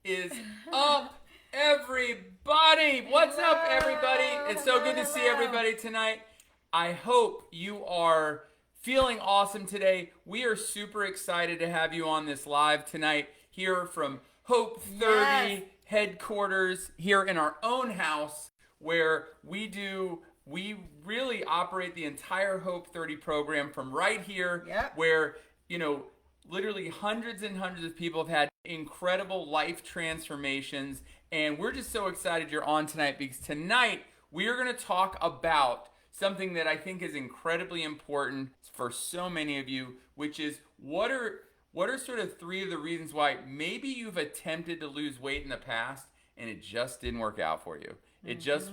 is up, everybody? What's up, everybody? It's so good to see everybody tonight. I hope you are feeling awesome today. We are super excited to have you on this live tonight here from Hope 30 headquarters here in our own house where we really operate the entire Hope 30 program from right here where, literally hundreds and hundreds of people have had incredible life transformations. And we're just so excited you're on tonight because tonight we are going to talk about something that I think is incredibly important for so many of you, which is what are sort of three of the reasons why maybe you've attempted to lose weight in the past and it just didn't work out for you. It just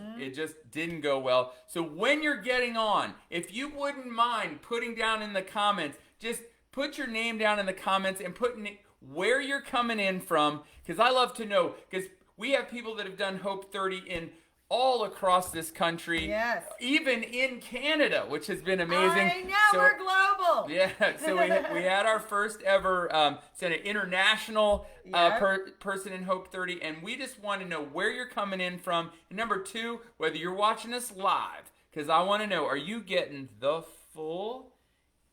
didn't go well. So when you're getting on, if you wouldn't mind putting down in the comments, just put your name down in the comments and put where you're coming in from, because I love to know, because we have people that have done Hope 30 in all across this country, even in Canada, which has been amazing. I know, we're global. Yeah, so we had our first ever international person in Hope 30, and we just want to know where you're coming in from. And number two, whether you're watching us live, because I want to know, are you getting the full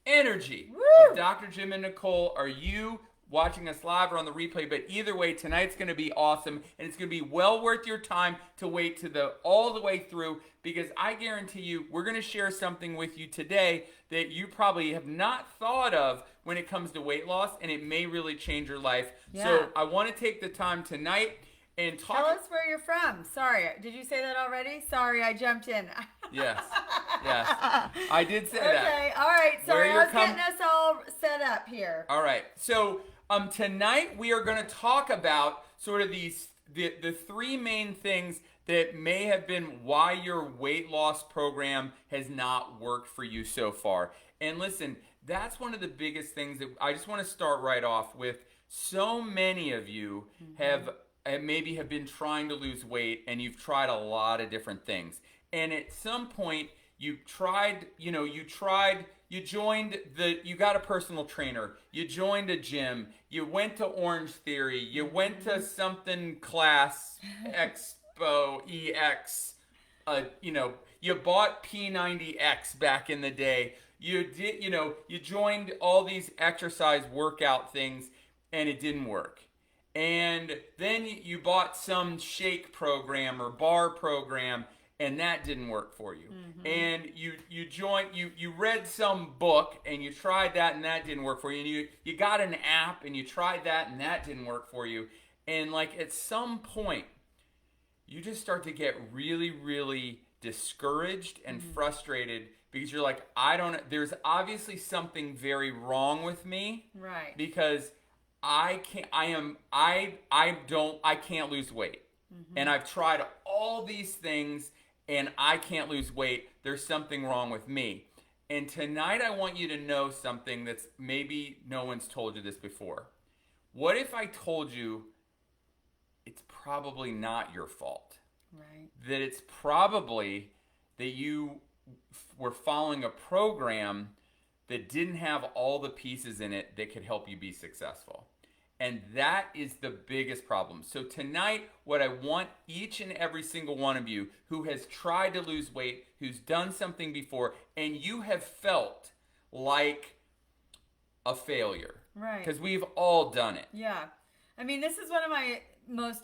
energy of Dr. Jim and Nicole? Are you watching us live or on the replay? But either way, tonight's going to be awesome, and it's going to be well worth your time to wait to all the way through, because I guarantee you we're going to share something with you today that you probably have not thought of when it comes to weight loss, and it may really change your life. So I want to take the time tonight and talk. Tell us where you're from. Sorry, did you say that already? Sorry, I jumped in. Yes, I did say that. Okay, all right. Sorry, I was getting us all set up here. All right, so tonight we are going to talk about sort of the three main things that may have been why your weight loss program has not worked for you so far. And listen, that's one of the biggest things that I just want to start right off with. So many of you have been trying to lose weight, and you've tried a lot of different things. And at some point you got a personal trainer, you joined a gym, you went to Orange Theory, you went to something class, Expo, EX, you bought P90X back in the day. You joined all these exercise workout things and it didn't work. And then you bought some shake program or bar program and that didn't work for you. And you read some book and you tried that and that didn't work for you. And you got an app and you tried that and that didn't work for you. And like at some point, you just start to get really, really discouraged and frustrated because you're like, there's obviously something very wrong with me. Right. Because I can't lose weight. And I've tried all these things and I can't lose weight. There's something wrong with me. And tonight I want you to know something that's maybe no one's told you this before. What if I told you it's probably not your fault? Right. That it's probably that you were following a program that didn't have all the pieces in it that could help you be successful. And that is the biggest problem. So tonight, what I want each and every single one of you who has tried to lose weight, who's done something before, and you have felt like a failure. Right. Because we've all done it. Yeah. I mean, this is one of my most,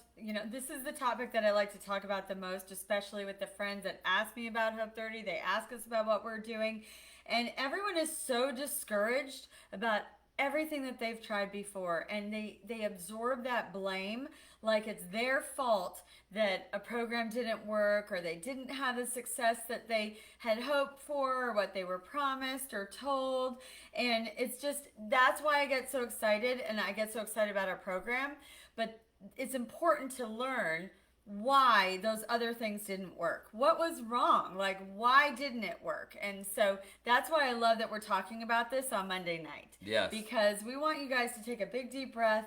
this is the topic that I like to talk about the most, especially with the friends that ask me about Hope 30. They ask us about what we're doing. And everyone is so discouraged about everything that they've tried before, and they absorb that blame like it's their fault that a program didn't work or they didn't have the success that they had hoped for or what they were promised or told. And it's just, that's why I get so excited, and I get so excited about our program. But it's important to learn why those other things didn't work. What was wrong? Like, why didn't it work? And so that's why I love that we're talking about this on Monday night. Yes. Because we want you guys to take a big deep breath.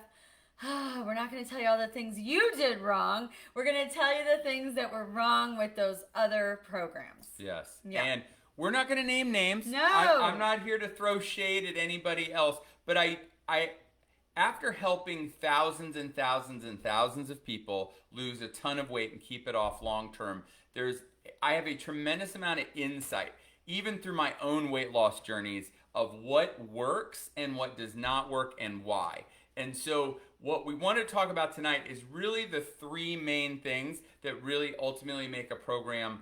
We're not going to tell you all the things you did wrong. We're going to tell you the things that were wrong with those other programs. Yes. Yeah. And we're not going to name names. No. I'm not here to throw shade at anybody else. But after helping thousands and thousands and thousands of people lose a ton of weight and keep it off long term, I have a tremendous amount of insight, even through my own weight loss journeys, of what works and what does not work and why. And so what we want to talk about tonight is really the three main things that really ultimately make a program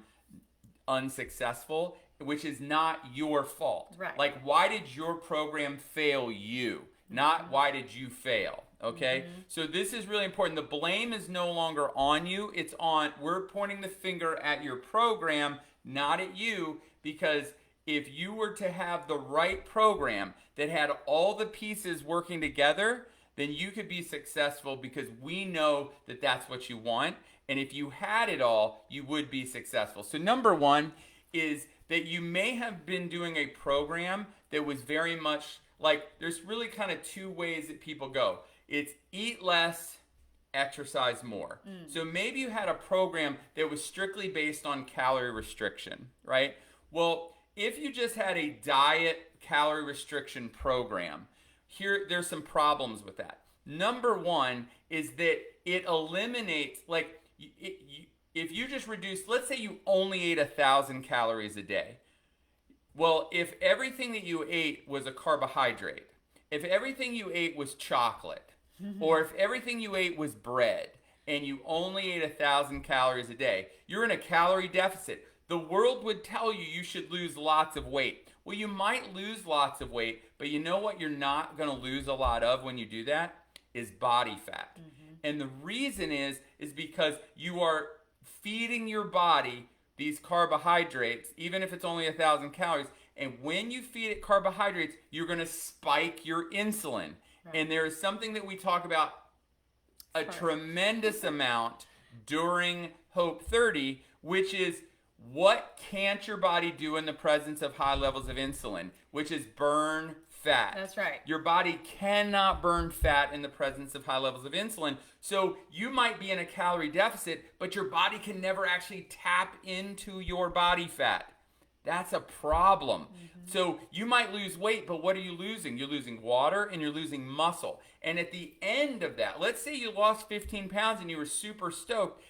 unsuccessful, which is not your fault. Right. Like, why did your program fail you? Not why did you fail, okay? So this is really important. The blame is no longer on you. We're pointing the finger at your program, not at you, because if you were to have the right program that had all the pieces working together, then you could be successful, because we know that that's what you want. And if you had it all, you would be successful. So number one is that you may have been doing a program that was very much like, there's really kind of two ways that people go. It's eat less, exercise more. So maybe you had a program that was strictly based on calorie restriction, right? Well, if you just had a diet calorie restriction program, there's some problems with that. Number one is that it eliminates, like, if you just reduce, let's say you only ate 1,000 calories a day. Well, if everything that you ate was a carbohydrate, if everything you ate was chocolate, or if everything you ate was bread, and you only ate 1,000 calories a day, you're in a calorie deficit. The world would tell you you should lose lots of weight. Well, you might lose lots of weight, but you know what you're not going to lose a lot of when you do that? Is body fat. And the reason is because you are feeding your body these carbohydrates, even if it's only 1,000 calories. And when you feed it carbohydrates, you're going to spike your insulin. Right. And there is something that we talk about a tremendous amount during Hope 30, which is, what can't your body do in the presence of high levels of insulin, which is burn fat. That's right. Your body cannot burn fat in the presence of high levels of insulin. So you might be in a calorie deficit, but your body can never actually tap into your body fat. That's a problem. So you might lose weight, but what are you losing? You're losing water and you're losing muscle. And at the end of that, let's say you lost 15 pounds and you were super stoked.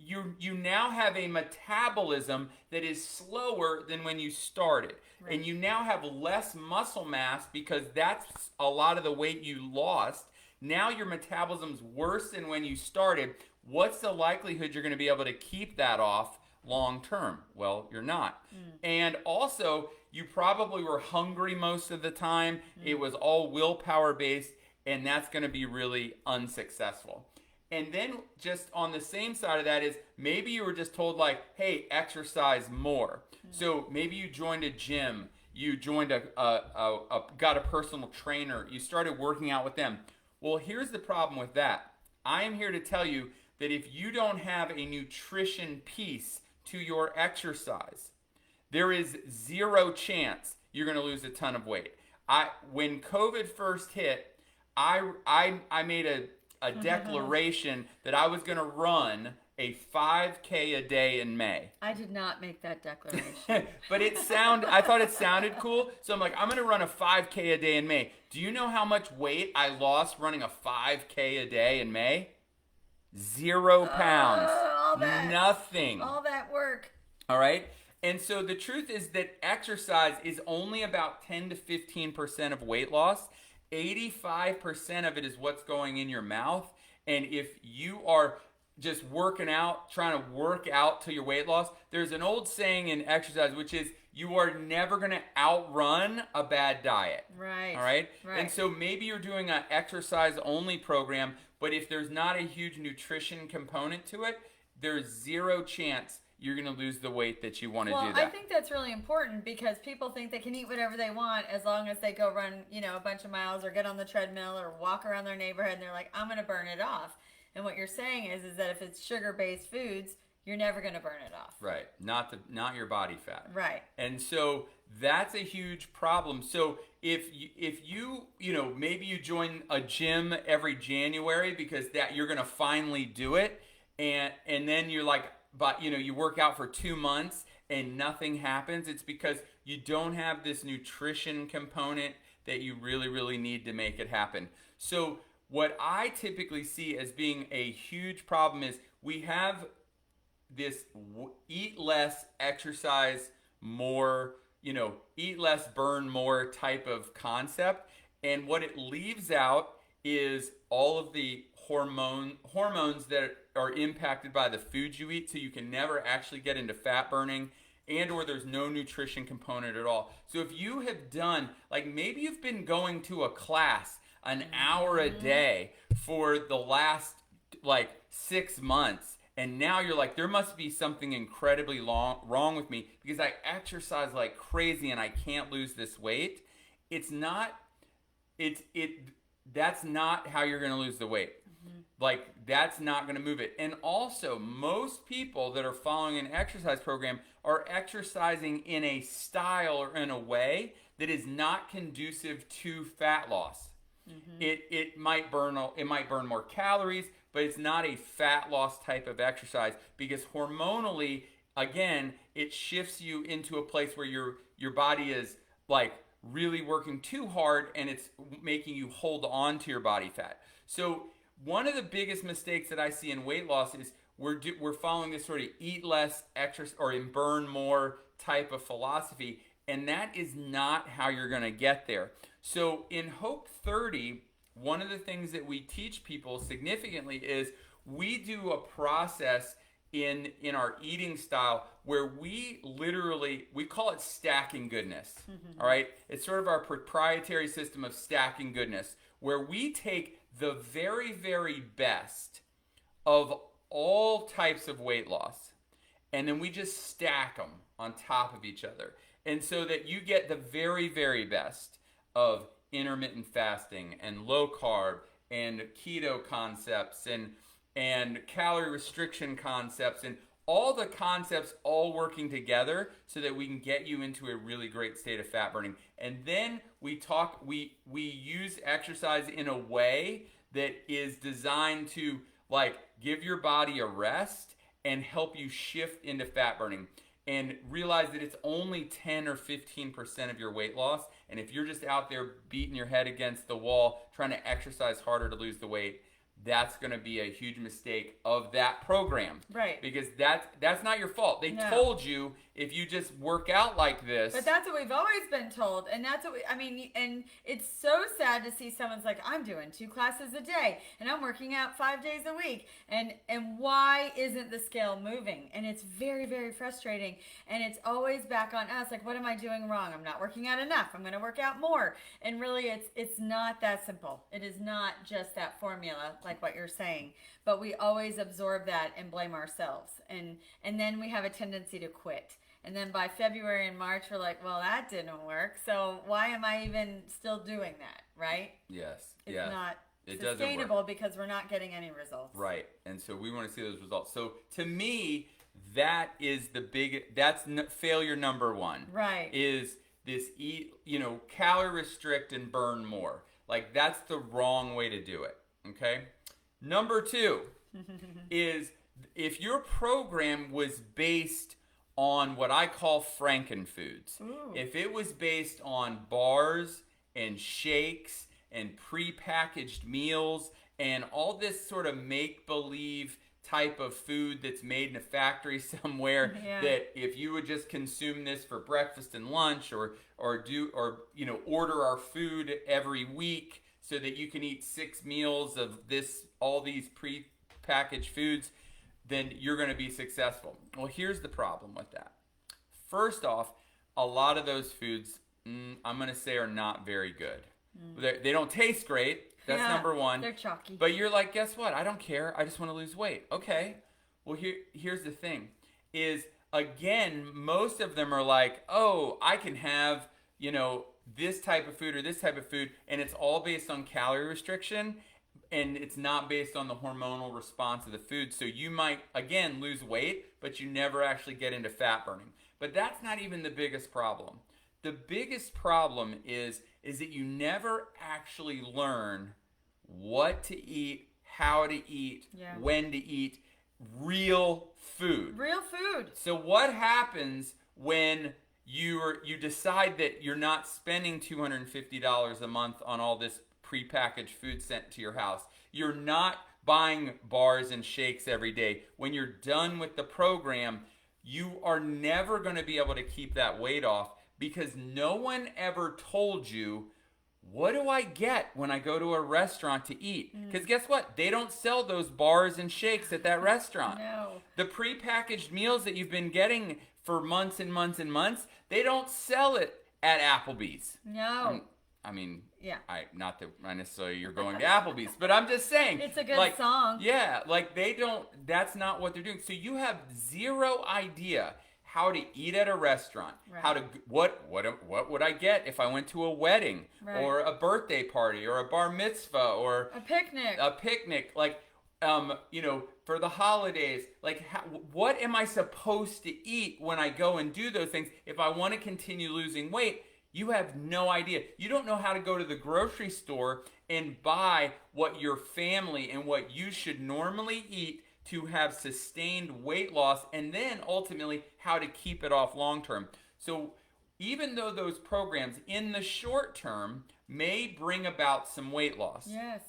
You now have a metabolism that is slower than when you started. Right. And you now have less muscle mass, because that's a lot of the weight you lost. Now your metabolism's worse than when you started. What's the likelihood you're going to be able to keep that off long term? Well, you're not. And also, you probably were hungry most of the time. It was all willpower based, and that's going to be really unsuccessful. And then just on the same side of that is, maybe you were just told, like, hey, exercise more. So maybe you joined a gym, you joined got a personal trainer, you started working out with them. Well, here's the problem with that. I am here to tell you that if you don't have a nutrition piece to your exercise, there is zero chance you're going to lose a ton of weight. When COVID first hit, I made a declaration that I was going to run a 5K a day in May. I did not make that declaration. But I thought it sounded cool. So I'm like, I'm going to run a 5K a day in May. Do you know how much weight I lost running a 5K a day in May? 0 pounds. Nothing. All that work. All right? And so the truth is that exercise is only about 10 to 15% of weight loss. 85% of it is what's going in your mouth. And if you are just working out, trying to work out to your weight loss, there's an old saying in exercise, which is, you are never going to outrun a bad diet. Right. All right? And so maybe you're doing an exercise only program, but if there's not a huge nutrition component to it, there's zero chance you're going to lose the weight that you want to do that. Well, I think that's really important, because people think they can eat whatever they want as long as they go run, a bunch of miles or get on the treadmill or walk around their neighborhood, and they're like, I'm going to burn it off. And what you're saying is that if it's sugar-based foods, you're never going to burn it off. Right. Not your body fat. Right. And so that's a huge problem. So if you maybe you join a gym every January because that you're going to finally do it, and then you're like, but you work out for 2 months and nothing happens, it's because you don't have this nutrition component that you really, really need to make it happen. So what I typically see as being a huge problem is we have this eat less, exercise more, eat less, burn more type of concept. And what it leaves out is all of the hormones that are impacted by the foods you eat, so you can never actually get into fat burning, and or there's no nutrition component at all. So if you have done, like, maybe you've been going to a class an hour a day for the last like 6 months, and now you're like, there must be something incredibly wrong with me because I exercise like crazy and I can't lose this weight. It's not. That's not how you're going to lose the weight. Like, that's not going to move it. And also, most people that are following an exercise program are exercising in a style or in a way that is not conducive to fat loss. It might burn more calories, but it's not a fat loss type of exercise because hormonally, again, it shifts you into a place where your body is like really working too hard, and it's making you hold on to your body fat. So one of the biggest mistakes that I see in weight loss is we're following this sort of eat less, exercise, or burn more type of philosophy, and that is not how you're going to get there. So in Hope 30, one of the things that we teach people significantly is we do a process in our eating style where we call it stacking goodness. All right, it's sort of our proprietary system of stacking goodness, where we take the very, very best of all types of weight loss, and then we just stack them on top of each other, and so that you get the very, very best of intermittent fasting and low carb and keto concepts and calorie restriction concepts, and all the concepts all working together so that we can get you into a really great state of fat burning. And then we use exercise in a way that is designed to like give your body a rest and help you shift into fat burning. And realize that it's only 10 or 15% of your weight loss. And if you're just out there beating your head against the wall, trying to exercise harder to lose the weight, that's going to be a huge mistake of that program. Right. Because that's not your fault. They told you if you just work out like this. But that's what we've always been told. And that's what and it's so sad to see someone's like, I'm doing 2 classes a day and I'm working out 5 days a week. And why isn't the scale moving? And it's very, very frustrating. And it's always back on us. Like, what am I doing wrong? I'm not working out enough. I'm going to work out more. And really, it's not that simple. It is not just that formula, like what you're saying. But we always absorb that and blame ourselves. And then we have a tendency to quit. And then by February and March, we're like, well, that didn't work. So why am I even still doing that, right? Yes. It's not sustainable because we're not getting any results. Right. And so we want to see those results. So to me, that is failure number 1. Right. Is this calorie restrict and burn more. Like, that's the wrong way to do it. Okay? Number 2 is if your program was based on what I call frankenfoods. Ooh. If it was based on bars and shakes and prepackaged meals and all this sort of make-believe type of food that's made in a factory somewhere, that if you would just consume this for breakfast and lunch or order our food every week so that you can eat 6 meals of all these prepackaged foods, then you're going to be successful. Well, here's the problem with that. First off, a lot of those foods, I'm going to say, are not very good. They don't taste great. That's number 1. They're chalky. But you're like, guess what? I don't care. I just want to lose weight. Okay. Well, here's the thing. Is, again, most of them are like, oh, I can have, this type of food or this type of food, and it's all based on calorie restriction. And it's not based on the hormonal response of the food. So you might, again, lose weight, but you never actually get into fat burning. But that's not even the biggest problem. The biggest problem is that you never actually learn what to eat, how to eat, when to eat real food. Real food. So what happens when you decide that you're not spending $250 a month on all this prepackaged food sent to your house. You're not buying bars and shakes every day. When you're done with the program, you are never going to be able to keep that weight off because no one ever told you, what do I get when I go to a restaurant to eat? Because guess what? They don't sell those bars and shakes at that restaurant. No. The prepackaged meals that you've been getting for months and months and months, they don't sell it at Applebee's. No. I mean, Yeah. not that necessarily you're going to Applebee's, but I'm just saying. It's a good song. Yeah, like they don't, that's not what they're doing. So you have zero idea how to eat at a restaurant, Right. how to, what would I get if I went to a wedding Right. or a birthday party or a bar mitzvah or A picnic. like, for the holidays, like what am I supposed to eat when I go and do those things if I want to continue losing weight? You have no idea. You don't know how to go to the grocery store and buy what your family and what you should normally eat to have sustained weight loss, and then ultimately how to keep it off long term. So even though those programs in the short term may bring about some weight loss, Yes.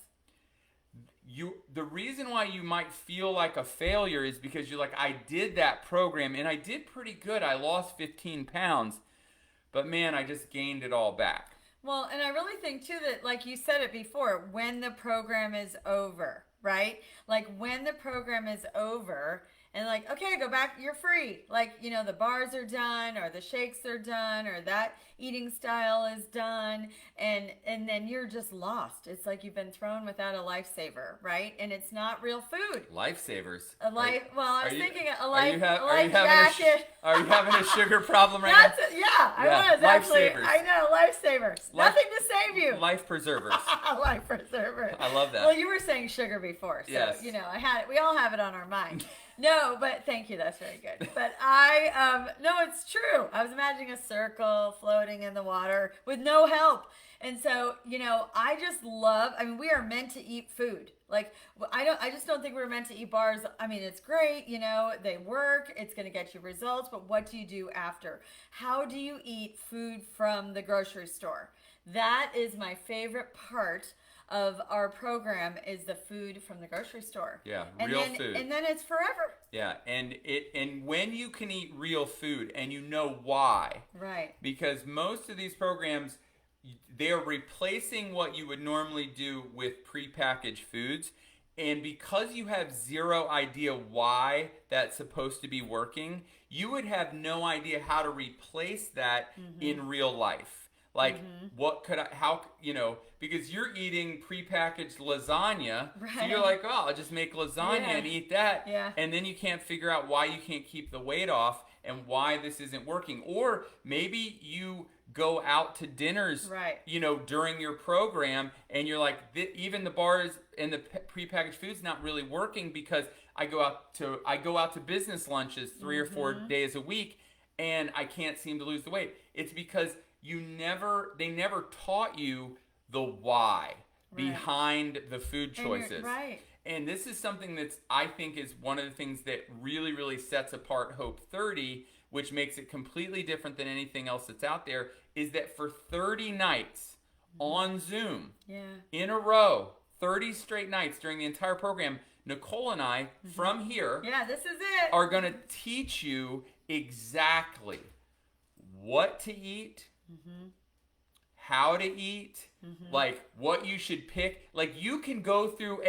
the reason why you might feel like a failure is because you're like, I did that program and I did pretty good. I lost 15 pounds, but man, I just gained it all back. Well, and I really think too that, like you said it before, when the program is over, right? Like when the program is over and like, okay, go back, you're free. Like, the bars are done or the shakes are done or that eating style is done and then you're just lost. It's like you've been thrown without a lifesaver, right? And it's not real food. Lifesavers. I was thinking a life jacket. Are you having a sugar problem right now? I was actually. Lifesavers. I know, lifesavers. Nothing to save you. Life preservers. Life preservers. I love that. Well, you were saying sugar before, so yes. I had it. We all have it on our mind. No, but thank you. That's very good. But no, it's true. I was imagining a circle floating in the water with no help. And so, I just love, we are meant to eat food. Like, I just don't think we're meant to eat bars. It's great, they work, it's going to get you results, but what do you do after? How do you eat food from the grocery store? That is my favorite part of our program is the food from the grocery store. Yeah, real food. And then it's forever. Yeah, and when you can eat real food and you know why. Right. Because most of these programs, they're replacing what you would normally do with prepackaged foods. And because you have zero idea why that's supposed to be working, you would have no idea how to replace that in real life. Like, because you're eating prepackaged lasagna, right. So you're like, oh, I'll just make lasagna and eat that. Yeah. And then you can't figure out why you can't keep the weight off and why this isn't working. Or maybe you go out to dinners, right. During your program, and you're like, even the bars and the prepackaged food's not really working because I go out to business lunches 3 or 4 days a week, and I can't seem to lose the weight. It's because they never taught you the why behind the food choices. Right. And this is something that's, I think, is one of the things that really, really sets apart Hope 30, which makes it completely different than anything else that's out there, is that for 30 nights on Zoom, in a row, 30 straight nights during the entire program, Nicole and I, from here, this is it, are going to teach you exactly what to eat, how to eat, like what you should pick. Like you can go through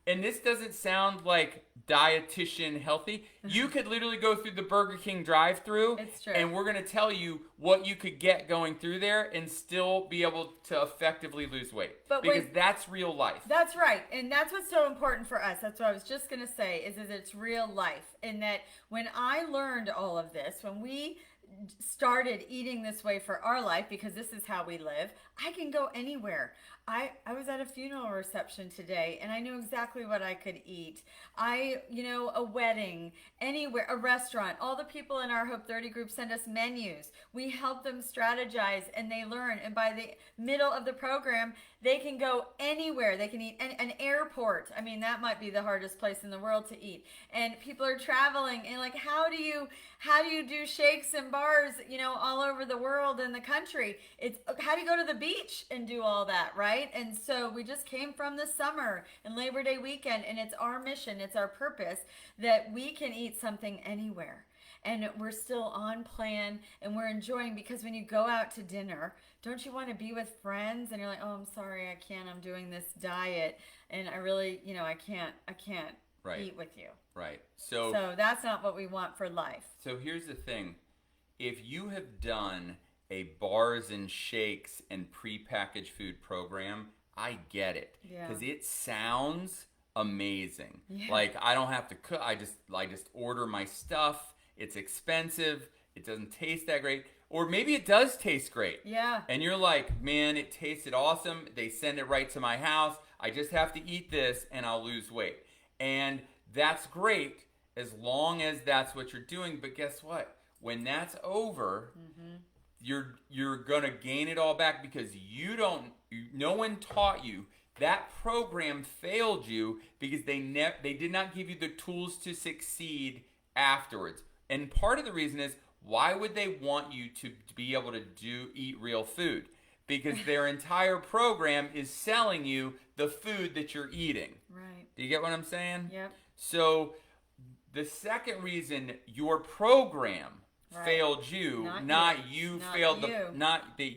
and this doesn't sound like dietitian healthy. You could literally go through the Burger King drive-thru, it's true. And we're going to tell you what you could get going through there and still be able to effectively lose weight. Because that's real life. That's right. And that's what's so important for us. That's what I was just going to say, is that it's real life. And that when I learned all of this, when we started eating this way for our life, because this is how we live, I can go anywhere. I was at a funeral reception today and I knew exactly what I could eat. A wedding, anywhere, a restaurant, all the people in our Hope 30 group send us menus. We help them strategize and they learn. And by the middle of the program, they can go anywhere. They can eat an airport. That might be the hardest place in the world to eat. And people are traveling and like, how do you do shakes and bars, all over the world and the country? It's how do you go to the beach? beach and do all that, right? And so we just came from the summer and Labor Day weekend, and it's our mission, it's our purpose that we can eat something anywhere. And we're still on plan and we're enjoying, because when you go out to dinner, don't you want to be with friends? And you're like, oh, I'm sorry, I can't. I'm doing this diet, and I really, I can't eat with you. Right. So that's not what we want for life. So here's the thing. If you have done a bars and shakes and prepackaged food program, I get it. Because it sounds amazing. Yeah. Like, I don't have to cook. I just order my stuff. It's expensive. It doesn't taste that great. Or maybe it does taste great. Yeah. And you're like, man, it tasted awesome. They send it right to my house. I just have to eat this and I'll lose weight. And that's great as long as that's what you're doing. But guess what? When that's over, you're going to gain it all back, because no one taught you. That program failed you because they did not give you the tools to succeed afterwards. And part of the reason is, why would they want you to be able to eat real food? Because their entire program is selling you the food that you're eating. Right. Do you get what I'm saying? Yep. So the second reason your program failed you, not that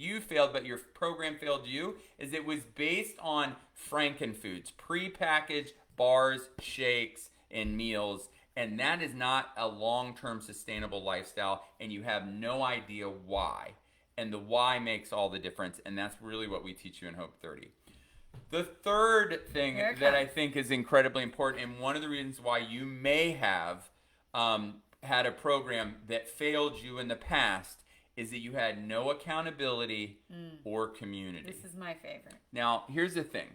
you failed, but your program failed you, is it was based on frankenfoods, prepackaged bars, shakes, and meals. And that is not a long-term sustainable lifestyle, and you have no idea why. And the why makes all the difference, and that's really what we teach you in Hope 30. The third thing that I think is incredibly important, and one of the reasons why you may have had a program that failed you in the past, is that you had no accountability or community. This is my favorite. Now, here's the thing.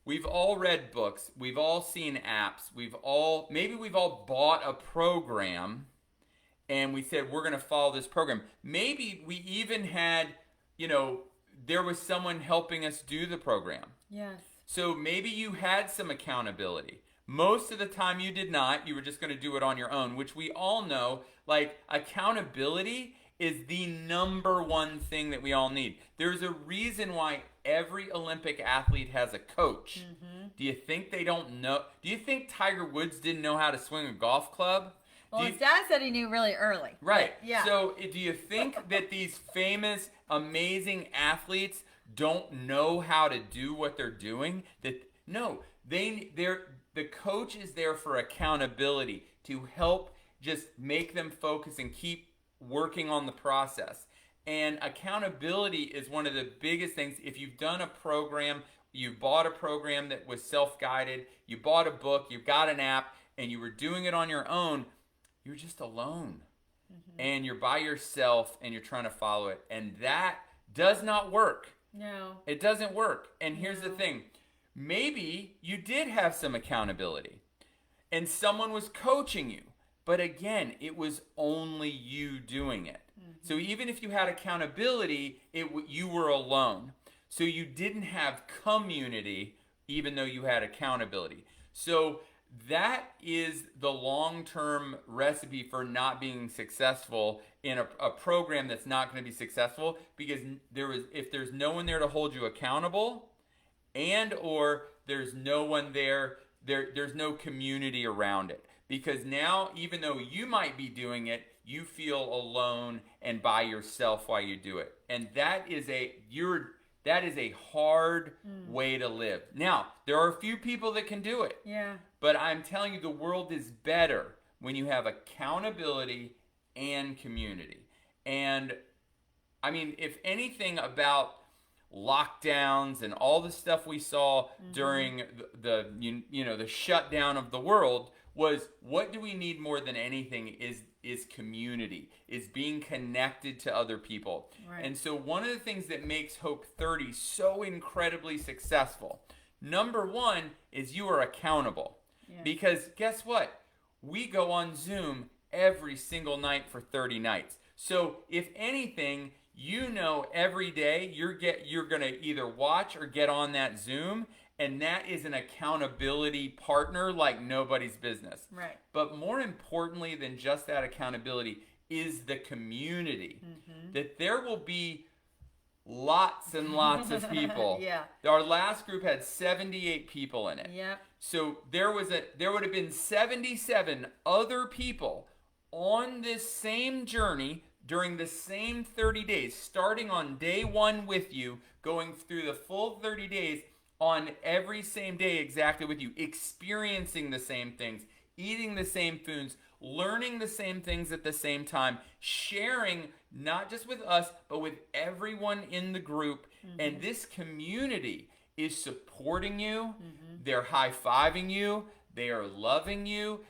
We've all read books. We've all seen apps. Maybe we've all bought a program and we said, we're going to follow this program. Maybe we even had, there was someone helping us do the program. Yes. So maybe you had some accountability. Most of the time you did not. You were just going to do it on your own, which we all know, like, accountability is the number one thing that we all need. There's a reason why every Olympic athlete has a coach. Do you think they don't know? Do you think Tiger Woods didn't know how to swing a golf club? Well, his dad said he knew really early. Right. Yeah. So do you think that these famous, amazing athletes don't know how to do what they're doing? No, the coach is there for accountability, to help just make them focus and keep working on the process. And accountability is one of the biggest things. If you've done a program, you bought a program that was self-guided, you bought a book, you got an app, and you were doing it on your own, you're just alone. And you're by yourself and you're trying to follow it. And that does not work. No. It doesn't work. And here's the thing. Maybe you did have some accountability and someone was coaching you. But again, it was only you doing it. So even if you had accountability, you were alone. So you didn't have community, even though you had accountability. So that is the long-term recipe for not being successful in a program that's not going to be successful, because if there's no one there to hold you accountable, and or there's no one there's no community around it. Because now, even though you might be doing it, you feel alone and by yourself while you do it. And that is a hard way to live. Now, there are a few people that can do it. Yeah. But I'm telling you, the world is better when you have accountability and community. And I mean, if anything about lockdowns and all the stuff we saw during the shutdown of the world was, what do we need more than anything is community, is being connected to other people. Right. And so one of the things that makes Hope 30 so incredibly successful, number one, is you are accountable. Yeah. Because guess what? We go on Zoom every single night for 30 nights. So if anything, every day you're going to either watch or get on that Zoom, and that is an accountability partner like nobody's business. Right. But more importantly than just that accountability is the community. That there will be lots and lots of people. Yeah. Our last group had 78 people in it. Yep. So there would have been 77 other people on this same journey during the same 30 days, starting on day 1 with you, going through the full 30 days on every same day exactly with you, experiencing the same things, eating the same foods, learning the same things at the same time, sharing not just with us, but with everyone in the group. And this community is supporting you. They're high-fiving you. They are loving you.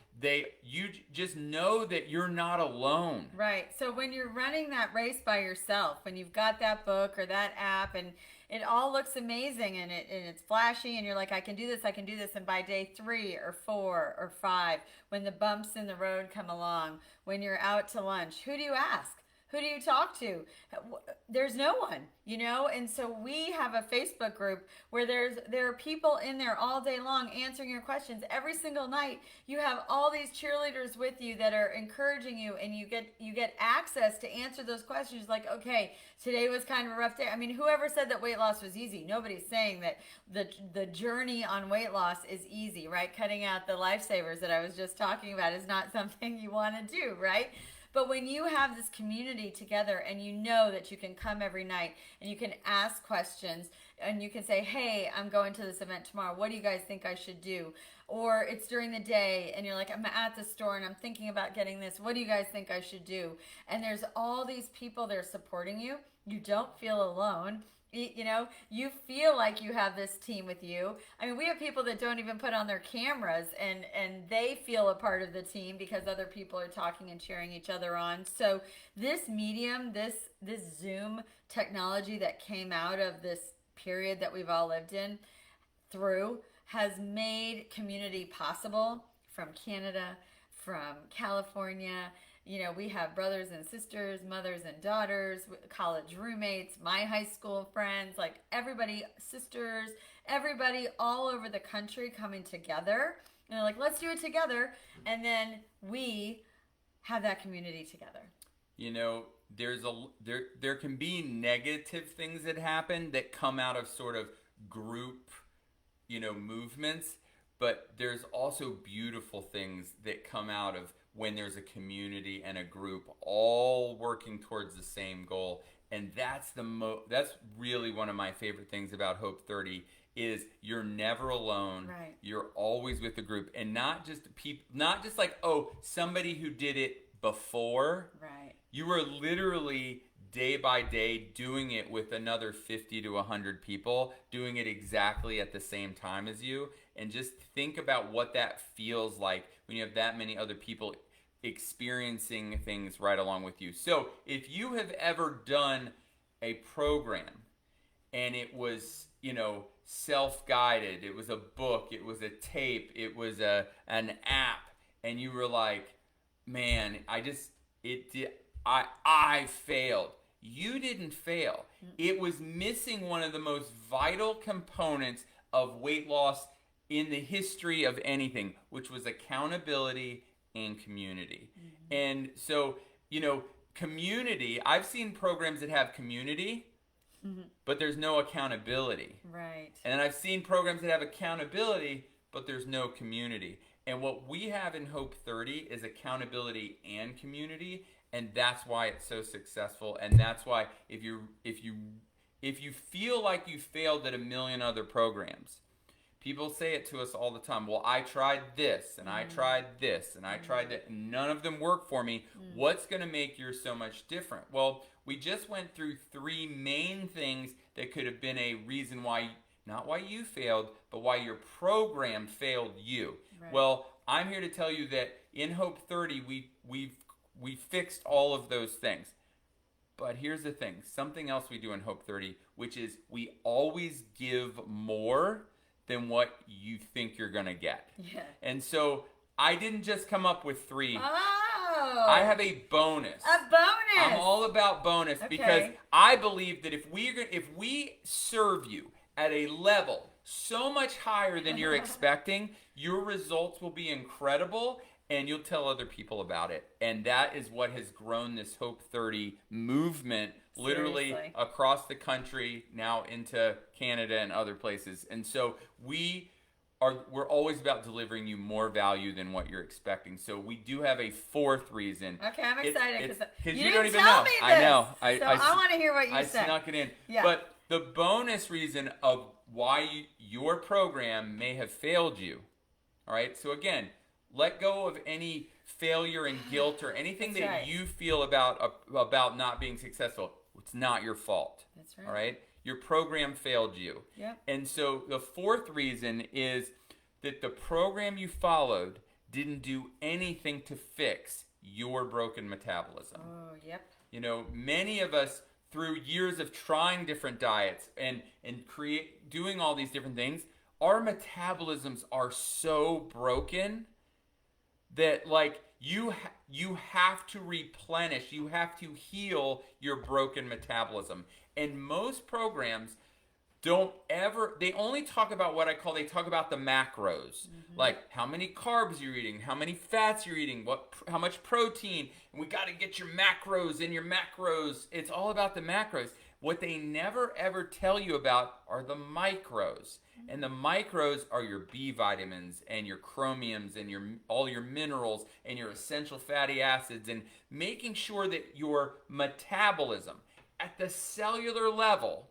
You just know that you're not alone. Right. So when you're running that race by yourself, when you've got that book or that app and it all looks amazing and it's flashy and you're like, I can do this, and by day 3 or 4 or 5, when the bumps in the road come along, when you're out to lunch, who do you ask? Who do you talk to? There's no one, and so we have a Facebook group where there are people in there all day long answering your questions. Every single night you have all these cheerleaders with you that are encouraging you, and you get access to answer those questions. Like, okay, today was kind of a rough day. I mean, whoever said that weight loss was easy? Nobody's saying that the journey on weight loss is easy, right? Cutting out the lifesavers that I was just talking about is not something you want to do, right? But when you have this community together and you know that you can come every night and you can ask questions and you can say, hey, I'm going to this event tomorrow. What do you guys think I should do? Or it's during the day and you're like, I'm at the store and I'm thinking about getting this. What do you guys think I should do? And there's all these people that are supporting you. You don't feel alone. You feel like you have this team with you. I mean, we have people that don't even put on their cameras and they feel a part of the team because other people are talking and cheering each other on. So this medium, this Zoom technology that came out of this period that we've all lived in through has made community possible from Canada, from California. We have brothers and sisters, mothers and daughters, college roommates, my high school friends, like everybody, sisters, everybody all over the country coming together. And they're like, let's do it together. And then we have that community together. There can be negative things that happen that come out of sort of group, movements. But there's also beautiful things that come out of when there's a community and a group all working towards the same goal. And that's that's really one of my favorite things about Hope 30 is you're never alone. Right. You're always with the group, and not just like, oh, somebody who did it before. Right. You are literally day by day doing it with another 50 to 100 people, doing it exactly at the same time as you. And just think about what that feels like when you have that many other people experiencing things right along with you. So if you have ever done a program and it was, self-guided, it was a book, it was a tape, it was an app, and you were like, man, I failed. You didn't fail. It was missing one of the most vital components of weight loss in the history of anything, which was accountability and community. And so, community, I've seen programs that have community, but there's no accountability. Right. And I've seen programs that have accountability, but there's no community. And what we have in Hope 30 is accountability and community, and that's why it's so successful. And that's why if you feel like you failed at a million other programs, people say it to us all the time. Well, I tried this, and I tried this, and I tried that, and none of them work for me. What's going to make yours so much different? Well, we just went through 3 main things that could have been a reason why, not why you failed, but why your program failed you. Right. Well, I'm here to tell you that in Hope 30, we fixed all of those things. But here's the thing, something else we do in Hope 30, which is we always give more than what you think you're going to get. Yeah. And so I didn't just come up with 3. Oh. I have a bonus. A bonus. I'm all about bonus because I believe that if we serve you at a level so much higher than you're expecting, your results will be incredible. and you'll tell other people about it. And that is what has grown this Hope 30 movement, literally Seriously. across the country, now into Canada and other places. And so we're always about delivering you more value than what you're expecting. So we do have a fourth reason. Okay, I'm excited because you you don't didn't even tell know. me this. I know. I want to hear what you I said. snuck it in. Yeah. But the bonus reason of why your program may have failed you. All right. So again, let go of any failure and guilt or anything That's that right. you feel about not being successful. It's not your fault. That's right. All right. Your program failed you. Yep. And so the fourth reason is that the program you followed didn't do anything to fix your broken metabolism. Oh, yep. You know, many of us, through years of trying different diets and doing all these different things, our metabolisms are so broken that like you have to replenish, you have to heal your broken metabolism. And most programs they only talk about they talk about the macros, like how many carbs you're eating, how many fats you're eating, how much protein, and we got to get your macros in your macros. It's all about the macros. What they never ever tell you about are the micros. And the micros are your B vitamins and your chromiums and all your minerals and your essential fatty acids, and making sure that your metabolism at the cellular level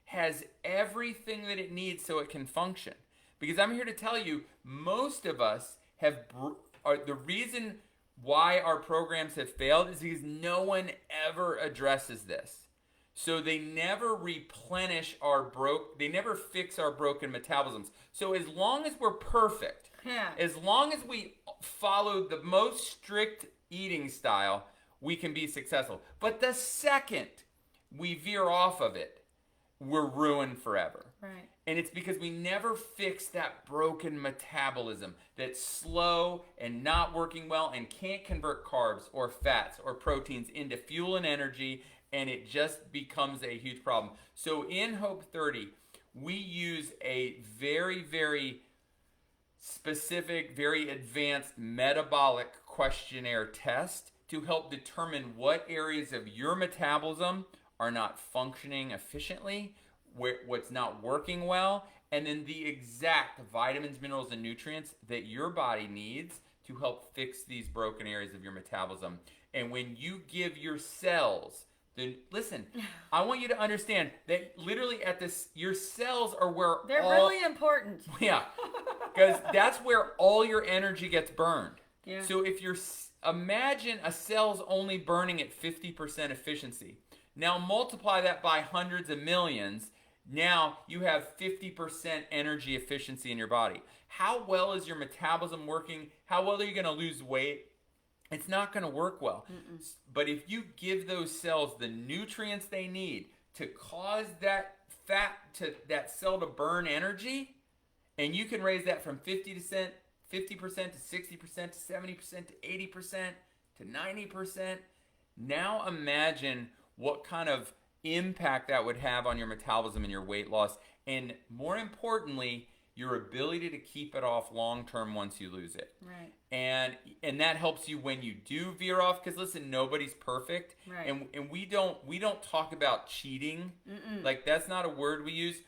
has everything that it needs so it can function. Because I'm here to tell you, most of us the reason why our programs have failed is because no one ever addresses this. So they never they never fix our broken metabolisms. So as long as we're perfect, as long as we follow the most strict eating style, we can be successful. But the second we veer off of it, we're ruined forever. Right. And it's because we never fix that broken metabolism that's slow and not working well and can't convert carbs or fats or proteins into fuel and energy, and it just becomes a huge problem. So in Hope 30, we use a very, very specific, very advanced metabolic questionnaire test to help determine what areas of your metabolism are not functioning efficiently, what's not working well, and then the exact vitamins, minerals, and nutrients that your body needs to help fix these broken areas of your metabolism. And when you give your cells, listen, I want you to understand that literally your cells are where they're really important. Yeah, because that's where all your energy gets burned. Yeah. So if imagine a cell's only burning at 50% efficiency. Now multiply that by hundreds of millions. Now you have 50% energy efficiency in your body. How well is your metabolism working? How well are you going to lose weight? It's not going to work well. But if you give those cells the nutrients they need to cause that cell to burn energy, and you can raise that from 50% to 60% to 70% to 80% to 90%, now imagine what kind of impact that would have on your metabolism and your weight loss, and more importantly, your ability to keep it off long term once you lose it. Right. And that helps you when you do veer off, because listen, nobody's perfect. Right. And we don't talk about cheating. Like, that's not a word we use.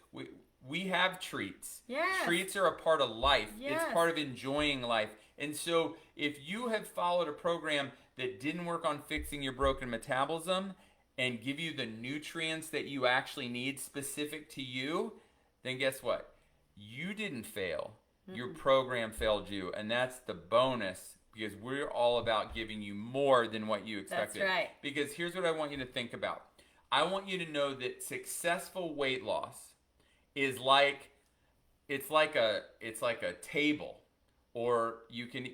We have treats. Yes. Treats are a part of life. Yes. It's part of enjoying life. And so if you have followed a program that didn't work on fixing your broken metabolism and give you the nutrients that you actually need specific to you, then guess what? You didn't fail. Your program failed you. And that's the bonus, because we're all about giving you more than what you expected. That's right. Because here's what I want you to think about. I want you to know that successful weight loss is like a table. Or you can,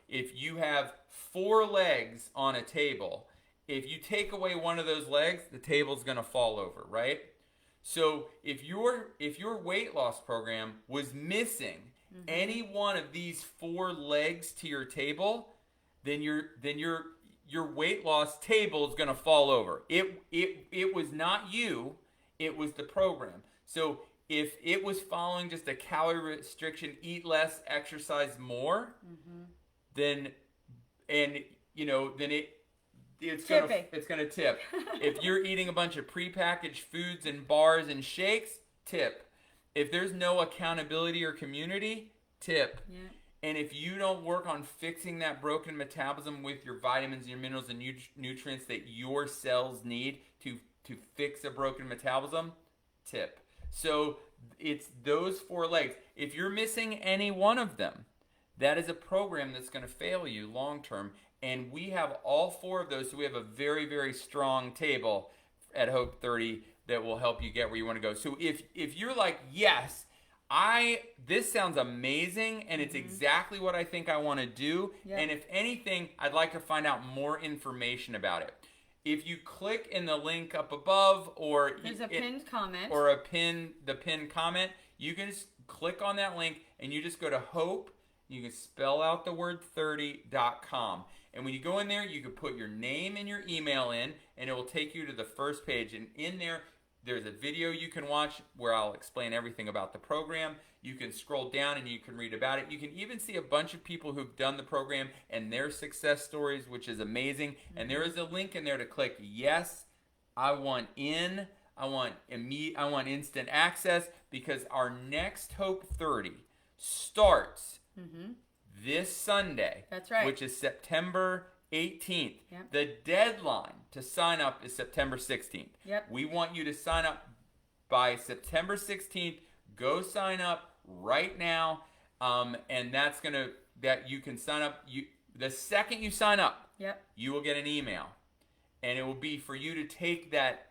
if you have 4 legs on a table, if you take away one of those legs, the table's going to fall over, right? So if your weight loss program was missing any one of these 4 legs to your table, then your weight loss table is going to fall over. It was not you, it was the program. So if it was following just a calorie restriction, eat less, exercise more, then and then it's gonna tip. If you're eating a bunch of prepackaged foods and bars and shakes, tip. If there's no accountability or community, tip. Yeah. And if you don't work on fixing that broken metabolism with your vitamins and your minerals and nutrients that your cells need to fix a broken metabolism, tip. So it's those 4 legs. If you're missing any one of them, that is a program that's going to fail you long term. And we have all 4 of those, so we have a very, very strong table at Hope 30 that will help you get where you want to go. So if you're like, yes, this sounds amazing, and it's exactly what I think I want to do, and if anything, I'd like to find out more information about it. If you click in the link up above, or there's a pinned comment, or the pinned comment, you can just click on that link, and you just go to Hope. You can spell out the word 30.com. And when you go in there, you can put your name and your email in, and it will take you to the first page. And in there, there's a video you can watch where I'll explain everything about the program. You can scroll down and you can read about it. You can even see a bunch of people who've done the program and their success stories, which is amazing. And there is a link in there to click, yes, I want in. I want instant access, because our next Hope 30 starts this Sunday. That's right. Which is September 18th. Yep. The deadline to sign up is September 16th. Yep. We want you to sign up by September 16th. Go sign up right now, and that you can sign up. The second you sign up, you will get an email, and it will be for you to take that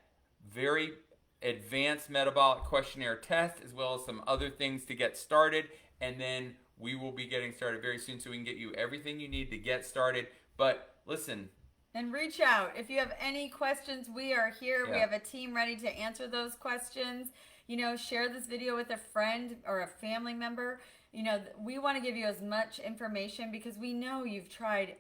very advanced metabolic questionnaire test, as well as some other things to get started, and then we will be getting started very soon, so we can get you everything you need to get started. But listen. And reach out. If you have any questions, we are here. Yeah. We have a team ready to answer those questions. Share this video with a friend or a family member. We want to give you as much information, because we know you've tried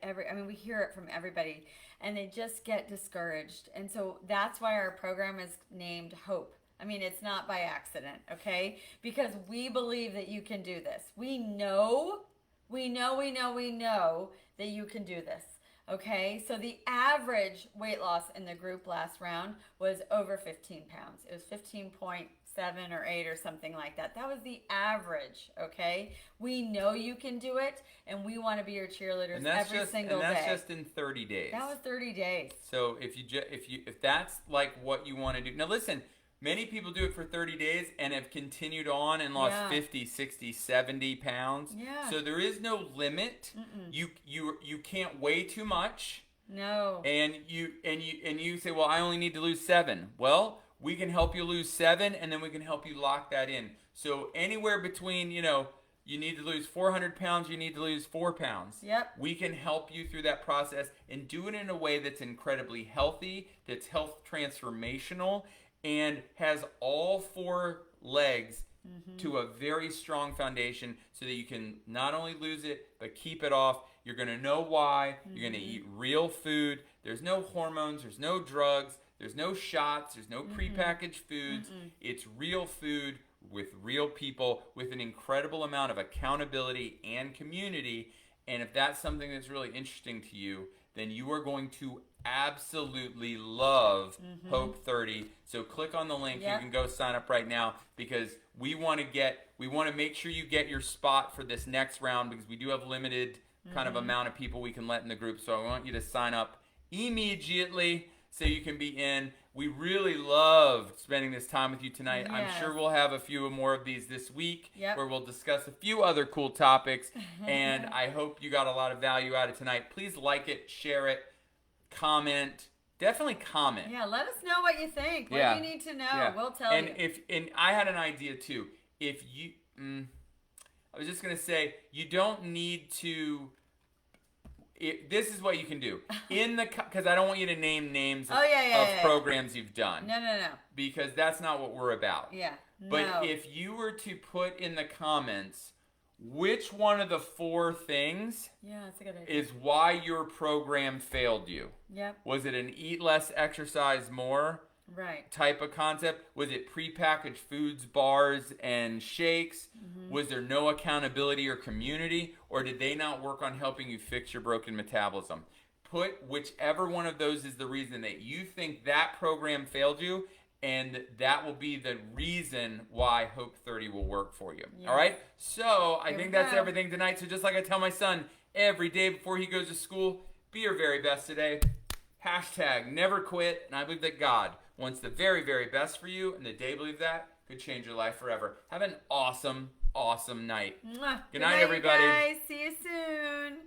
we hear it from everybody, and they just get discouraged. And so that's why our program is named Hope. It's not by accident, okay? Because we believe that you can do this. We know that you can do this, okay? So the average weight loss in the group last round was over 15 pounds. It was 15.7 or 8 or something like that. That was the average, okay? We know you can do it, and we want to be your cheerleaders every single day. And that's just in 30 days. That was 30 days. So if that's like what you want to do. Now listen, many people do it for 30 days and have continued on and lost 50, 60, 70 pounds. Yeah. So there is no limit. You can't weigh too much. No. And you say, well, I only need to lose 7. Well, we can help you lose 7, and then we can help you lock that in. So anywhere between, you need to lose 400 pounds, you need to lose 4 pounds. Yep. We can help you through that process and do it in a way that's incredibly healthy, that's health transformational, and has all 4 legs to a very strong foundation, so that you can not only lose it, but keep it off. You're going to know why. You're going to eat real food. There's no hormones. There's no drugs. There's no shots. There's no prepackaged foods. It's real food with real people, with an incredible amount of accountability and community. And if that's something that's really interesting to you, then you are going to absolutely love Hope 30. So click on the link. You can go sign up right now, because we want to make sure you get your spot for this next round, because we do have limited kind of amount of people we can let in the group. So I want you to sign up immediately so you can be in. We really loved spending this time with you tonight. Yes. I'm sure we'll have a few more of these this week, where we'll discuss a few other cool topics. And I hope you got a lot of value out of tonight. Please like it, share it, comment. Definitely comment. Yeah, let us know what you think. What do you need to know? We'll tell you. And I had an idea too. If you, I was just gonna say, you don't need to. This is what you can do because I don't want you to name names of programs you've done. No. Because that's not what we're about. Yeah. But if you were to put in the comments which one of the 4 things that's a good idea. is why your program failed you. Yep. Was it an eat less, exercise more? Right. type of concept? Was it prepackaged foods, bars, and shakes? Was there no accountability or community? Or did they not work on helping you fix your broken metabolism? Put whichever one of those is the reason that you think that program failed you, and that will be the reason why Hope 30 will work for you. Yes. All right? So I Here think we that's go. everything tonight. So just like I tell my son every day before he goes to school, be your very best today. Hashtag never quit. And I believe that God wants the very, very best for you. And the day you believe that could change your life forever. Have an awesome, awesome night. Mwah. Good night, everybody. Guys. See you soon.